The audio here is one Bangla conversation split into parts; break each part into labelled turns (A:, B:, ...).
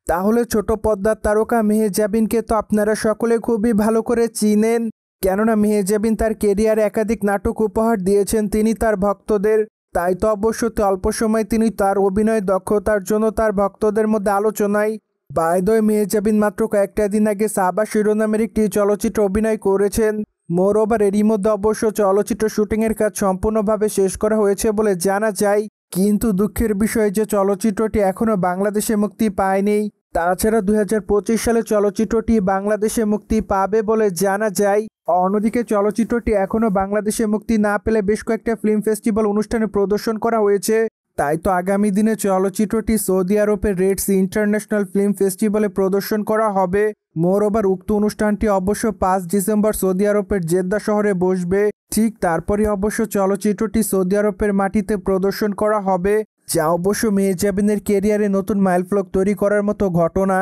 A: তাহলে ছোট পর্দার তারকা মেহেজাবিনকে তো আপনারা সকলে খুবই ভালো করে চিনেন, কেননা মেহেজাবিন তার কেরিয়ারে একাধিক নাটক উপহার দিয়েছেন তিনি তার ভক্তদের। তাই তো অবশ্যই অল্প সময় তিনি তার অভিনয় দক্ষতার জন্য তার ভক্তদের মধ্যে আলোচনায়। বাই দ্য ওয়ে, মেহেজাবিন মাত্র কয়েকটা দিন আগে সাবা শিরোনামের একটি চলচ্চিত্র অভিনয় করেছেন। মোর ওভার এরই মধ্যে অবশ্য চলচ্চিত্র শুটিংয়ের কাজ সম্পূর্ণভাবে শেষ করা হয়েছে বলে জানা যায়। কিন্তু দুঃখের বিষয় যে চলচ্চিত্রটি এখনও বাংলাদেশে মুক্তি পায়নি। তাছাড়া 2025 সালে চলচ্চিত্রটি বাংলাদেশে মুক্তি পাবে বলে জানা যায়। অন্যদিকে চলচ্চিত্রটি এখনও বাংলাদেশে মুক্তি না পেলে বেশ কয়েকটা ফিল্ম ফেস্টিভ্যাল অনুষ্ঠানে প্রদর্শন করা হয়েছে। তাই তো আগামী দিনে চলচ্চিত্রটি সৌদি আরবের রেড সি ইন্টারন্যাশনাল ফিল্ম ফেস্টিভ্যালে প্রদর্শন করা হবে। মোরওভার উক্ত অনুষ্ঠানটি অবশ্য 5 ডিসেম্বর সৌদি আরবের জেদ্দা শহরে বসবে। ঠিক তারপরে অবশ্য চলচ্চিত্রটি সৌদি আরবের মাটিতে প্রদর্শন করা হবে, যা অবশ্য মেহেজাবিনের কেরিয়ারে নতুন মাইলফলক তৈরি করার মতো ঘটনা।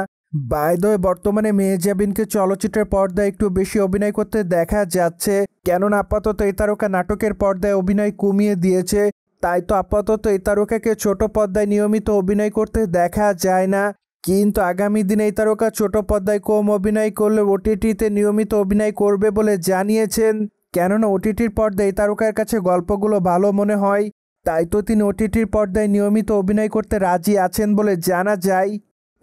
A: বাই দ্য ওয়ে, বর্তমানে মেহেজাবিনকে চলচ্চিত্রের পর্দায় একটু বেশি অভিনয় করতে দেখা যাচ্ছে, কেননা আপাতত এই তারকা নাটকের পর্দায় অভিনয় কমিয়ে দিয়েছে। তাই তো আপাতত এই তারকাকে ছোট পর্দায় নিয়মিত অভিনয় করতে দেখা যায় না। কিন্তু আগামী দিনে এই তারকা ছোট পর্দায় কম অভিনয় করলে ওটিটিতে নিয়মিত অভিনয় করবে বলে জানিয়েছেন, কেননা ওটিটির পর্দায় এই তারকার কাছে গল্পগুলো ভালো মনে হয়। তাই তো তিনি ওটিটির পর্দায় নিয়মিত অভিনয় করতে রাজি আছেন বলে জানা যায়।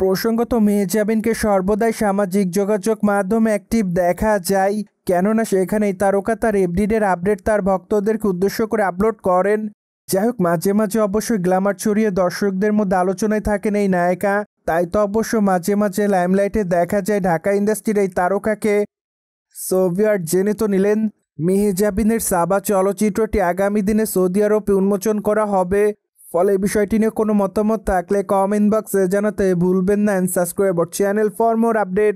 A: প্রসঙ্গত, মেহেজাবিনকে সর্বদাই সামাজিক যোগাযোগ মাধ্যমে অ্যাক্টিভ দেখা যায়, কেননা সেখানেই তারকা তার এভরিডের আপডেট তার ভক্তদেরকে উদ্দেশ্য করে আপলোড করেন। যাই হোক, মাঝে মাঝে অবশ্যই গ্ল্যামার ছড়িয়ে দর্শকদের মধ্যে আলোচনায় থাকেন এই নায়িকা। তাই তো অবশ্য মাঝে মাঝে লাইমলাইটে দেখা যায় ঢাকা ইন্ডাস্ট্রির এই তারকাকে। সোভিয়ার জেনে তো নিলেন, মেহেজাবিনের সাবা চলচ্চিত্রটি আগামী দিনে সৌদি আরবে উন্মোচন করা হবে। ফলে বিষয়টি নিয়ে কোনো মতামত থাকলে কমেন্ট বক্সে জানাতে ভুলবেন না। Subscribe our channel for more update.